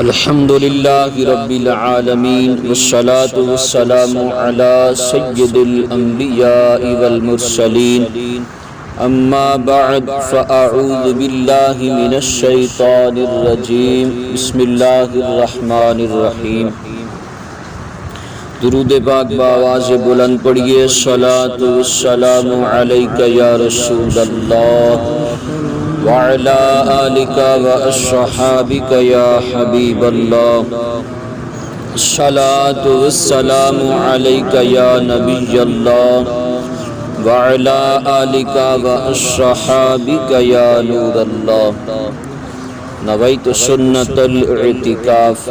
الحمد لله رب العالمين والصلاة والسلام على سيد الأنبياء والمرسلين أما بعد فأعوذ بالله من الشيطان الرجيم بسم الله الرحمن الرحيم درود پاک بآواز بلند پڑھیے الصلاة والسلام علیک یا رسول اللہ وعلى آلك وأصحابك يا حبيب الله الصلاة والسلام عليك يا نبي الله وعلى آلك وأصحابك يا نور الله نويت سنة الاعتكاف۔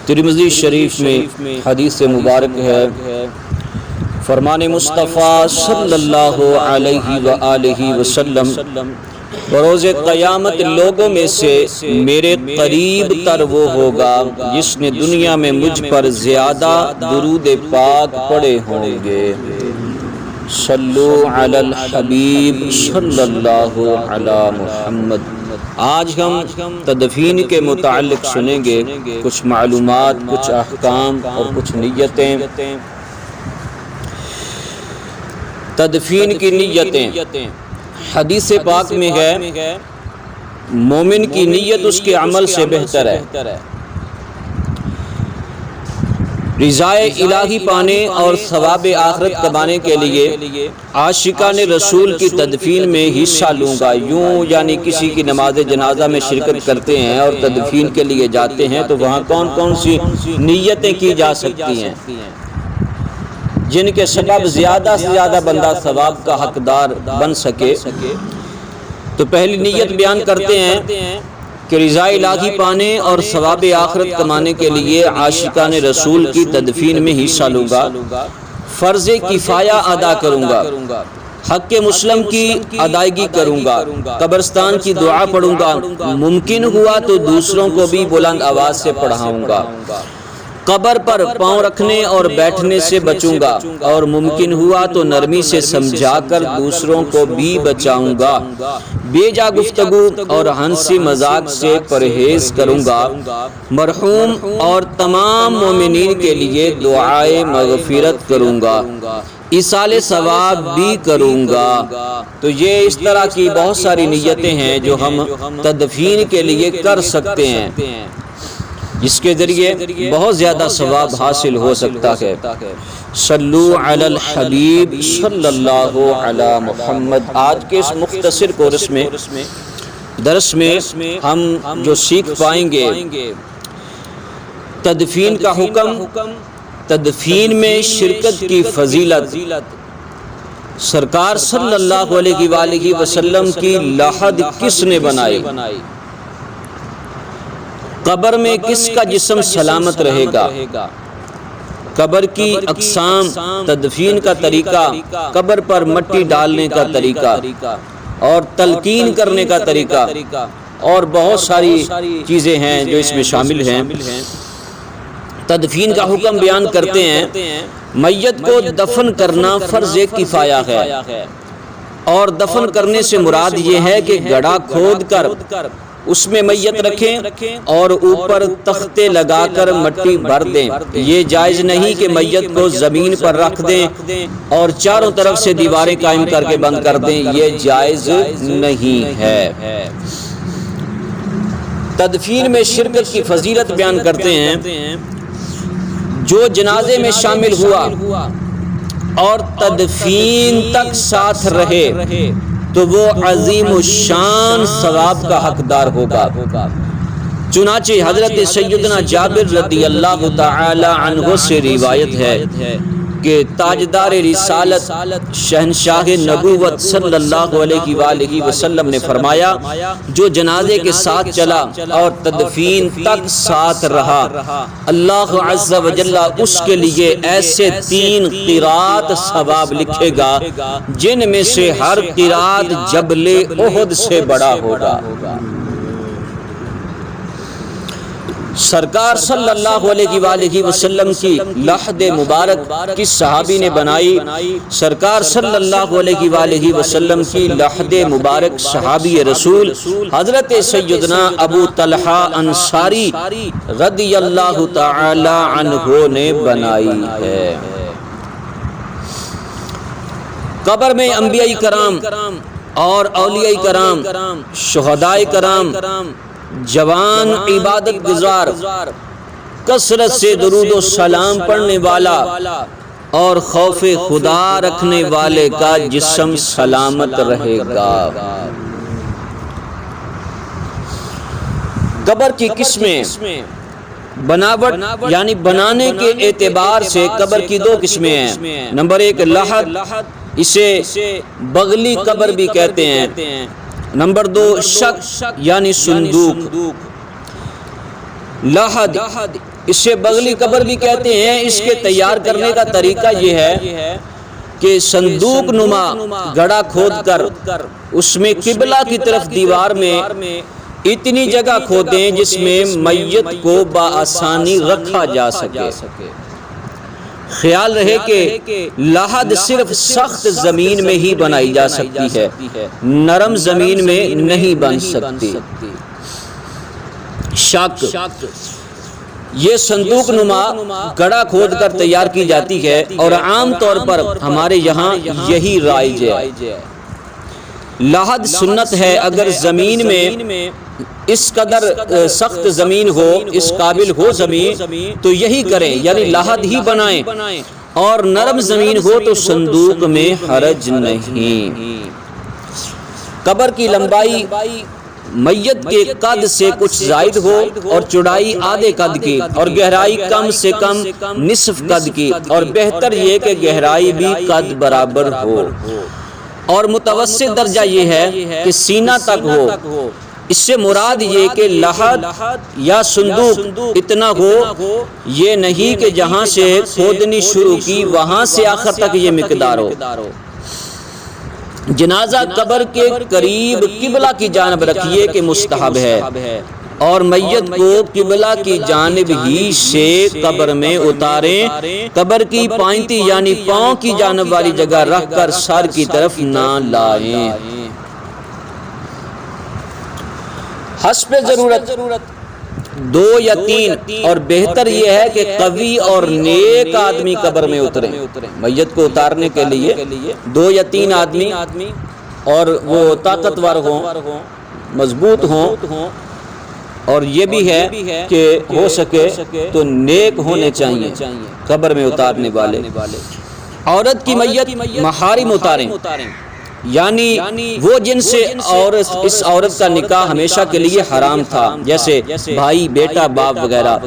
ترمذی شریف میں حدیث مبارک ہے، فرمان مصطفیٰ صلی اللہ علیہ وآلہ وسلم بروز قیامت لوگوں میں سے میرے قریب تر وہ ہوگا جس نے دنیا میں مجھ پر زیادہ درود پاک پڑھے ہوں گے۔ صلو علی الحبیب صلی اللہ علی محمد۔ آج ہم تدفین کے متعلق سنیں گے کچھ معلومات، کچھ احکام اور کچھ نیتیں۔ تدفین کی نیتیں، حدیث پاک میں ہے مومن کی نیت اس کے عمل سے بہتر ہے۔ رضائے الہی پانے اور ثواب آخرت کمانے کے لیے عاشقان رسول کی تدفین میں حصہ لوں گا، یوں یعنی کسی کی نماز جنازہ میں شرکت کرتے ہیں اور تدفین کے لیے جاتے ہیں تو وہاں کون کون سی نیتیں کی جا سکتی ہیں جن کے سبب زیادہ سے زیادہ بندہ ثواب کا حقدار بن سکے؟ تو پہلی نیت بیان کرتے ہیں کہ رضا الہی پانے اور ثواب آخرت کمانے کے لیے عاشقان رسول کی تدفین میں حصہ لوں گا، فرض کفایہ ادا کروں گا، حق مسلم کی ادائیگی کروں گا، قبرستان کی دعا پڑھوں گا، ممکن ہوا تو دوسروں کو بھی بلند آواز سے پڑھاؤں گا، قبر پر پاؤں رکھنے اور بیٹھنے سے بچوں گا، اور ممکن ہوا تو نرمی سے سمجھا کر دوسروں کو بھی بچاؤں گا، بے جا گفتگو اور ہنسی مذاق سے پرہیز کروں گا، مرحوم اور تمام مومنین کے لیے دعائے مغفرت کروں گا، ایصال ثواب بھی کروں گا۔ تو یہ اس طرح کی بہت ساری نیتیں ہیں جو ہم تدفین کے لیے کر سکتے ہیں، جس کے ذریعے بہت زیادہ ثواب حاصل ہو سکتا ہے۔ صلو علی الحبیب صلی اللہ علی محمد۔ آج کے اس مختصر درس میں ہم جو سیکھ پائیں گے تدفین کا حکم، تدفین میں شرکت کی فضیلت، سرکار صلی اللہ علیہ وآلہ وسلم کی لحد کس نے بنائی، قبر میں کس کا جسم سلامت رہے گا، قبر کی اقسام، تدفین کا طریقہ، قبر پر مٹی ڈالنے کا طریقہ اور تلقین کرنے کا طریقہ، اور بہت ساری چیزیں ہیں جو اس میں شامل ہیں۔ تدفین کا حکم بیان کرتے ہیں، میت کو دفن کرنا فرض کفایہ ہے، اور دفن کرنے سے مراد یہ ہے کہ گڑھا کھود کر اس میں میت رکھیں اور اوپر تختے لگا کر مٹی بھر دیں۔ یہ جائز نہیں کہ میت کو زمین پر رکھ دیں اور چاروں طرف سے دیواریں قائم کر کے بند کر دیں، یہ جائز نہیں ہے۔ تدفین میں شرکت کی فضیلت بیان کرتے ہیں، جو جنازے میں شامل ہوا اور تدفین تک ساتھ رہے تو وہ عظیم الشان ثواب کا حقدار ہوگا۔ چنانچہ حضرت سیدنا جابر رضی اللہ تعالی عنہ سے روایت ہے کہ تاجدار رسالت شہنشاہ نبوت صلی اللہ علیہ وآلہ وسلم نے فرمایا، جو جنازے کے ساتھ چلا اور تدفین تک ساتھ رہا، اللہ عز و جل اس کے لیے ایسے 3 قیرات ثواب لکھے گا جن میں سے ہر قیرات جبل احد سے بڑا ہوگا۔ سرکار صلی اللہ علیہ وآلہ وسلم کی لحد مبارک کس صحابی نے بنائی؟ سرکار صلی اللہ علیہ وآلہ وسلم کی لحد مبارک صحابی رسول حضرت سیدنا ابو طلحہ انصاری رضی اللہ تعالی عنہ نے بنائی ہے۔ قبر میں انبیاء کرام اور اولیاء کرام، شہداء کرام، جوان عبادت گزار، کثرت سے درود و سلام پڑھنے والا اور خوف خدا رکھنے والے کا جسم سلامت رہے گا۔ قبر کی قسمیں، بناوٹ یعنی بنانے کے اعتبار سے قبر کی دو قسمیں ہیں۔ نمبر ایک لحد، اسے بغلی قبر بھی کہتے ہیں۔ نمبر دو شق یعنی صندوق۔ لحد اسے بغلی قبر بھی کہتے ہیں۔ اس کے تیار کرنے کا طریقہ یہ ہے کہ صندوق نما گڑھا کھود کر اس میں قبلہ کی طرف دیوار میں اتنی جگہ کھودیں جس میں میت کو بآسانی رکھا جا سکے۔ خیال رہے کہ لحد صرف سخت زمین میں ہی بنائی جا سکتی ہے، نرم زمین میں نہیں بن سکتی۔ شق یہ صندوق نما گڑھا کھود کر تیار کی جاتی ہے اور عام طور پر ہمارے یہاں یہی رائج ہے۔ لحد سنت ہے، اگر زمین میں اس قدر سخت زمین ہو، اس قابل ہو زمین تو یہی کریں، یعنی لحد ہی بنائیں، اور نرم زمین ہو تو صندوق میں حرج نہیں۔ قبر کی لمبائی میت کے قد سے کچھ زائد ہو اور چوڑائی آدھے قد کی اور گہرائی کم سے کم نصف قد کی، اور بہتر یہ کہ گہرائی بھی قد برابر ہو، اور متوسط درجہ یہ ہے کہ سینہ تک ہو۔ اس سے مراد یہ کہ لحد یا صندوق اتنا ہو، یہ نہیں کہ جہاں سے کھودنی شروع کی وہاں سے آخر تک یہ مقدار ہو۔ جنازہ قبر کے قریب قبلہ کی جانب رکھیے کہ مستحب ہے، اور میت کو قبلہ کی جانب ہی سے قبر میں اتاریں۔ قبر کی پائنتی یعنی پاؤں کی جانب والی جگہ رکھ کر سر کی طرف نہ لائیں۔ حسب ضرورت 2 یا 3، اور بہتر یہ ہے کہ قوی اور نیک آدمی قبر میں اتریں۔ میت کو اتارنے کے لیے 2 یا 3 آدمی، اور وہ طاقتور ہوں، مضبوط ہوں، اور یہ بھی ہے کہ ہو سکے تو نیک ہونے چاہیے قبر میں اتارنے والے۔ عورت کی میت محارم اتاریں، یعنی وہ جن سے اس عورت کا نکاح ہمیشہ کے لیے حرام تھا، جیسے بھائی، بیٹا، باپ وغیرہ،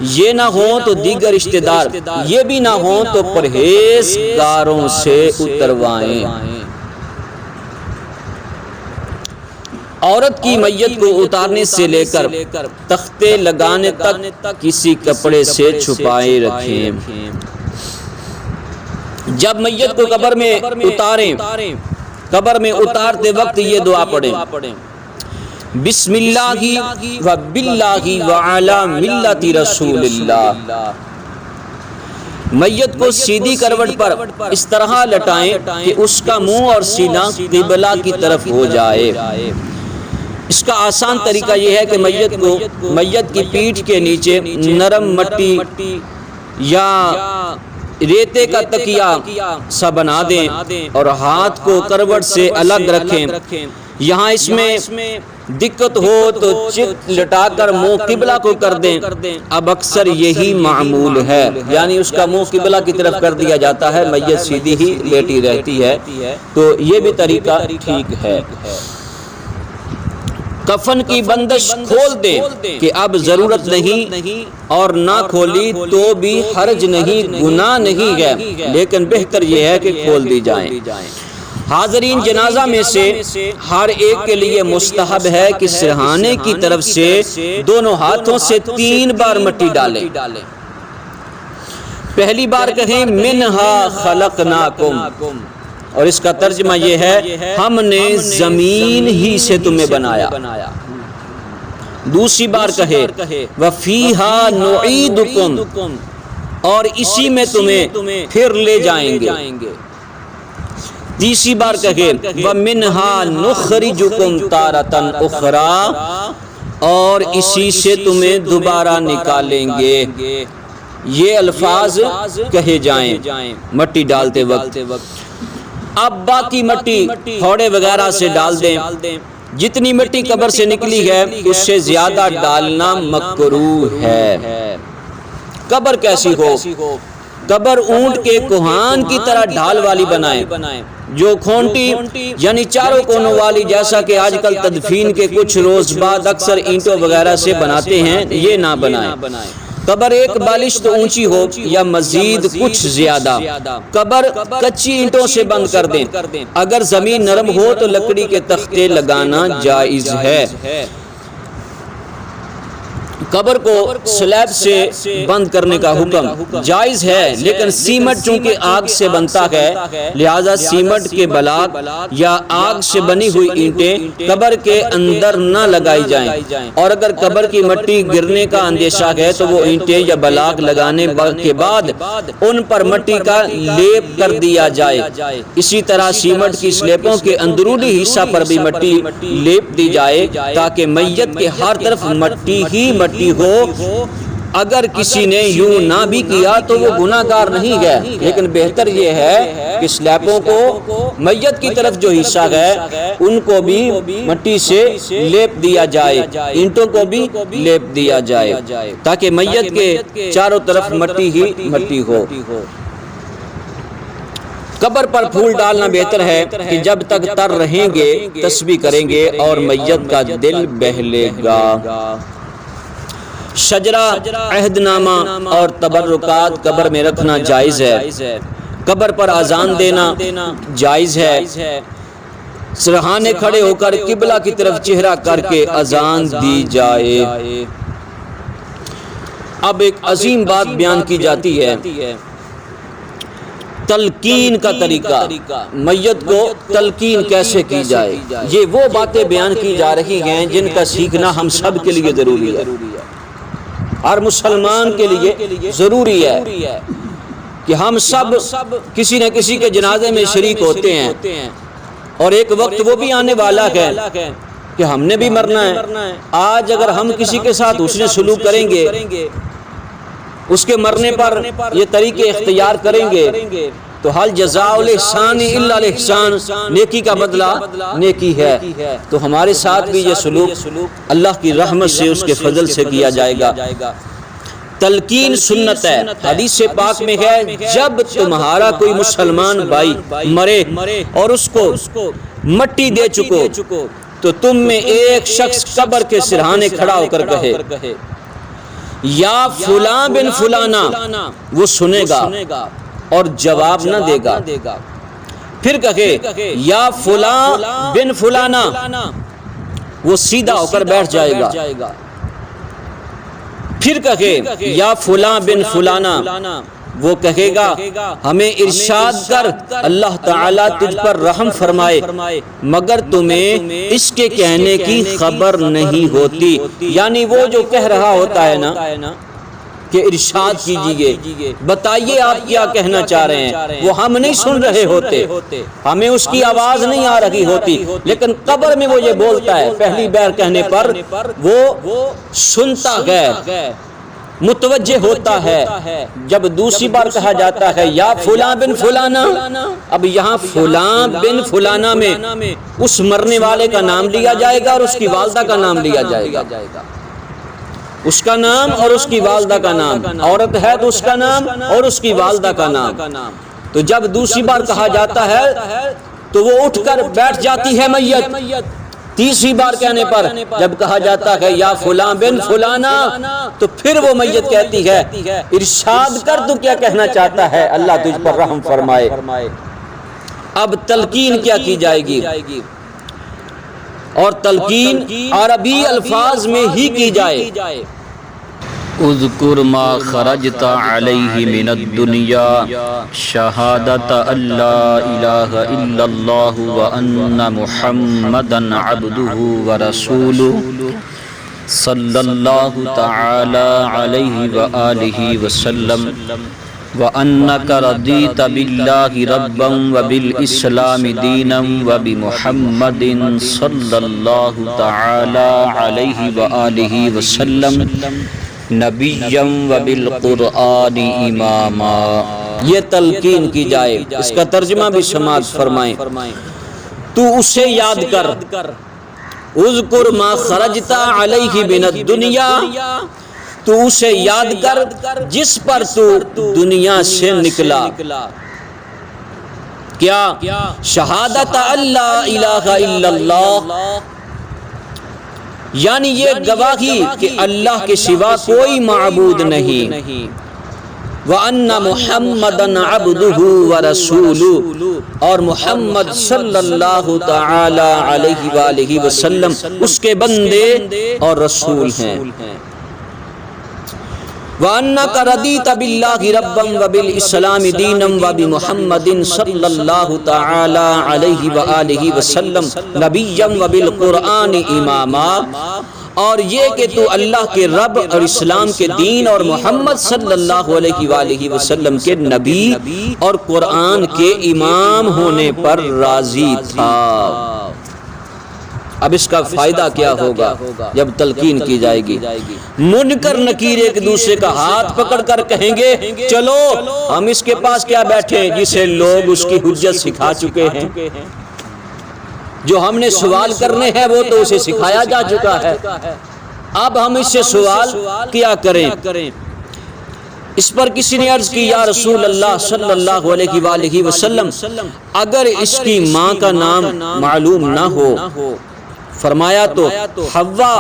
یہ نہ ہوں تو دیگر رشتہ دار، یہ بھی نہ ہوں تو پرہیزگاروں سے اتروائیں۔ عورت کی میت کو اتارنے سے لے کر تختے لگانے تک کسی کپڑے سے چھپائے رکھیں۔ جب میت کو قبر میں اتاریں، قبر میں اتارتے وقت یہ دعا پڑھیں: بسم اللہ و باللہ و علی ملت رسول اللہ۔ میت کو سیدھی کروٹ پر اس طرح لٹائیں کہ اس کا منہ اور سینہ قبلہ کی طرف ہو جائے۔ اس کا آسان طریقہ یہ ہے کہ میت کی پیٹھ کے نیچے نرم مٹی یا ریتے کا تکیہ سا بنا دیں اور ہاتھ کو کروٹ سے الگ رکھیں۔ یہاں اس میں دقت ہو تو چت لٹا کر منہ قبلہ کو کر دیں۔ اب اکثر یہی معمول ہے، یعنی اس کا منہ قبلہ کی طرف کر دیا جاتا ہے، میت سیدھی ہی لیٹی رہتی ہے، تو یہ بھی طریقہ ٹھیک ہے۔ کفن کی بندش کھول دیں کہ اب ضرورت نہیں، اور نہ کھولی تو بھی حرج نہیں، گناہ نہیں ہے، لیکن بہتر یہ ہے کہ کھول دی جائیں۔ حاضرین جنازہ میں سے ہر ایک کے لیے مستحب ہے کہ سرہانے کی طرف سے دونوں ہاتھوں سے 3 بار مٹی ڈالیں۔ پہلی بار کہیں منہا خلقناکم، اور اس کا ترجمہ یہ ہے ہم نے زمین ہی سے تمہیں بنایا۔ دوسری بار کہے وَفِيهَا نُعِيدُكُمْ، اور اسی میں تمہیں پھر لے جائیں گے۔ تیسری بار کہے وَمِنْهَا نُخْرِجُكُمْ تَارَةً أُخْرَى، اور اسی سے تمہیں دوبارہ نکالیں گے۔ یہ الفاظ کہے جائیں مٹی ڈالتے وقت۔ اب باقی مٹی پھوڑے وغیرہ سے ڈال دیں، جتنی مٹی قبر سے نکلی ہے اس سے زیادہ ڈالنا مکروہ ہے۔ قبر کیسی ہو؟ قبر اونٹ کے کوہان کی طرح ڈھال والی بنائیں، جو کھونٹی یعنی چاروں کونوں والی، جیسا کہ آج کل تدفین کے کچھ روز بعد اکثر اینٹوں وغیرہ سے بناتے ہیں، یہ نہ بنائیں۔ قبر ایک بالش تو اونچی ہو یا مزید کچھ زیادہ۔ قبر کچی اینٹوں سے بند کر دیں، اگر زمین نرم ہو تو لکڑی کے تختے لگانا جائز ہے۔ قبر کو سلیب سے بند کرنے کا حکم جائز ہے، لیکن سیمنٹ چونکہ آگ سے بنتا ہے لہذا سیمنٹ کے بلاک یا آگ سے بنی ہوئی اینٹیں قبر کے اندر نہ لگائی جائیں، اور اگر قبر کی مٹی گرنے کا اندیشہ ہے تو وہ اینٹیں یا بلاک لگانے کے بعد ان پر مٹی کا لیپ کر دیا جائے۔ اسی طرح سیمنٹ کی سلیبوں کے اندرونی حصہ پر بھی مٹی لیپ دی جائے تاکہ میت کے ہر طرف مٹی ہی مٹی ہو۔ اگر کسی نے یوں نہ بھی کیا تو وہ گناہ گار نہیں ہے، لیکن بہتر یہ ہے کہ سلیبوں کو میت کی طرف جو حصہ ہے ان کو بھی مٹی سے لیپ دیا جائے، اینٹوں کو بھی لیپ دیا جائے تاکہ میت کے چاروں طرف مٹی ہی مٹی ہو۔ قبر پر پھول ڈالنا بہتر ہے کہ جب تک تر رہیں گے تسبیح کریں گے اور میت کا دل بہلے گا۔ شجرہ، عہد نامہ اور تبرکات قبر میں رکھنا جائز ہے۔ قبر پر اذان دینا جائز ہے۔ سرہانے کھڑے ہو کر قبلہ کی طرف چہرہ کر کے اذان دی جائے۔ اب ایک عظیم بات بیان کی جاتی ہے، تلقین کا طریقہ، میت کو تلقین کیسے کی جائے۔ یہ وہ باتیں بیان کی جا رہی ہیں جن کا سیکھنا ہم سب کے لیے ضروری ہے، ہر مسلمان کے لیے ضروری ہے کہ ہم سب کسی نہ کسی کے جنازے میں شریک ہوتے ہیں، اور ایک وقت وہ بھی آنے والا ہے کہ ہم نے بھی مرنا ہے۔ آج اگر ہم کسی کے ساتھ حسن سلوک کریں گے، اس کے مرنے پر یہ طریقے اختیار کریں گے تو حل جزاء الاحسان الا الاحسان، نیکی کا بدلہ نیکی ہے۔ تو ہمارے ساتھ بھی یہ سلوک اللہ کی رحمت سے اس کے فضل سے کیا جائے گا۔ تلقین سنت ہے، حدیث پاک میں ہے جب تمہارا کوئی مسلمان بھائی مرے اور اس کو مٹی دے چکو تو تم میں ایک شخص قبر کے سرہانے کھڑا ہو کر کہے یا فلاں بن فلانا، وہ سنے گا اور جواب نہ دے گا۔ پھر کہے یا فلاں بن فلانا، وہ سیدھا ہو کر بیٹھ جائے گا۔ پھر کہے یا فلاں بن فلانا، وہ کہے گا ہمیں ارشاد کر، اللہ تعالیٰ تجھ پر رحم فرمائے، مگر تمہیں اس کے کہنے کی خبر نہیں ہوتی۔ یعنی وہ جو کہہ رہا ہوتا ہے نا کہ ارشاد کیجئے، بتائیے آپ کیا کہنا چاہ رہے ہیں، وہ ہم نہیں سن رہے ہوتے، ہمیں اس کی آواز نہیں آ رہی ہوتی، لیکن قبر میں وہ یہ بولتا ہے۔ پہلی بار کہنے پر وہ سنتا ہے، متوجہ ہوتا ہے۔ جب دوسری بار کہا جاتا ہے یا فلاں بن فلانا، اب یہاں فلاں بن فلانا میں اس مرنے والے کا نام لیا جائے گا اور اس کی والدہ کا نام لیا جائے گا، اس کا نام اور اس کی والدہ کا نام، عورت ہے تو اس کا نام اور اس کی والدہ کا نام۔ تو جب دوسری بار کہا جاتا ہے تو وہ اٹھ کر بیٹھ جاتی ہے میت۔ تیسری بار کہنے پر جب کہا جاتا ہے یا فلاں بن فلانا، تو پھر وہ میت کہتی ہے ارشاد کر، تو کیا کہنا چاہتا ہے، اللہ تجھ پر رحم فرمائے۔ اب تلقین کیا کی جائے گی؟ اور تلقین عربی الفاظ میں ہی کی جائے۔ اذکر ما خرجت علیہ من الدنیا شہادت اللہ الہ الا اللہ وان محمدا عبدہ ورسولہ صلی اللہ تعالی علیہ وآلہ وسلم وأنك رضيت بالله ربا وبالإسلام دينا وبمحمد صلى الله تعالى عليه وآله وسلم نبيا وبالقرآن إماما. یہ تلقین کی جائے. اس کا ترجمہ بھی سماعت فرمائیں. تو اسے یاد کر، اذکر ما خرجت علیہ من الدنیا، تو اسے یاد کر جس پر تو دنیا سے نکلا. کیا؟ شہادت اللہ الہ الا اللہ، یعنی یہ گواہی کہ اللہ کے سوا کوئی معبود نہیں، وَأَنَّ مُحَمَّدًا عَبْدُهُ وَرَسُولُهُ، اور محمد صلی اللہ تعالی علیہ وآلہ وسلم اس کے بندے اور رسول ہیں. وَأَنَّكَ رَضِيتَ بِاللَّهِ رَبًّا وَبِالْإِسْلَامِ دِينًا وَبِمُحَمَّدٍ صلی اللہ تعالی علیہ وآلہ وسلم نبيًّا وَبِالْقُرْآنِ إِمَامًا، اور یہ کہ تو اللہ کے رب اور اسلام کے دین اور محمد صلی اللہ علیہ وآلہ وسلم کے نبی اور قرآن کے امام ہونے پر راضی تھا. اب اس کا فائدہ کیا ہوگا جب تلقین کی جائے گی؟ منکر نکیر ایک دوسرے کا ہاتھ پکڑ کر کہیں گے چلو ہم اس کے پاس کیا بیٹھے جسے لوگ اس کی حجت سکھا چکے ہیں. جو ہم نے سوال کرنے ہیں وہ تو اسے سکھایا جا چکا ہے، اب ہم اس سے سوال کیا کریں؟ اس پر کسی نے عرض کی یا رسول اللہ صلی اللہ علیہ وآلہ وسلم، اگر اس کی ماں کا نام معلوم نہ ہو، فرمایا تو حوا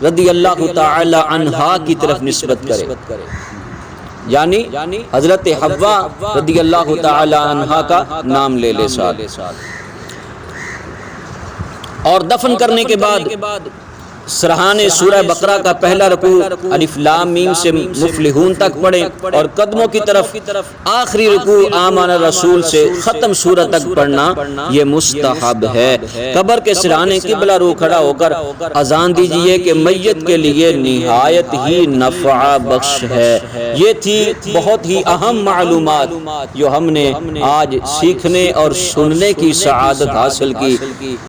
رضی اللہ تعالی عنہا کی طرف نسبت کرے، یعنی حضرت حوا رضی اللہ تعالی عنہا کا نام لے لے ساتھ. اور دفن کرنے کے بعد سرحانے سورہ بقرہ کا پہلا رکوع الف لام میم سے مفلحون تک پڑھیں، اور قدموں کی طرف آخری رکوع آمن الرسول سے ختم سورہ تک پڑھنا یہ مستحب ہے. قبر کے سرحانے قبلہ رو کھڑا ہو کر اذان دیجئے کہ میت کے لیے نہایت ہی نفع بخش ہے. یہ تھی بہت ہی اہم معلومات جو ہم نے آج سیکھنے اور سننے کی سعادت حاصل کی.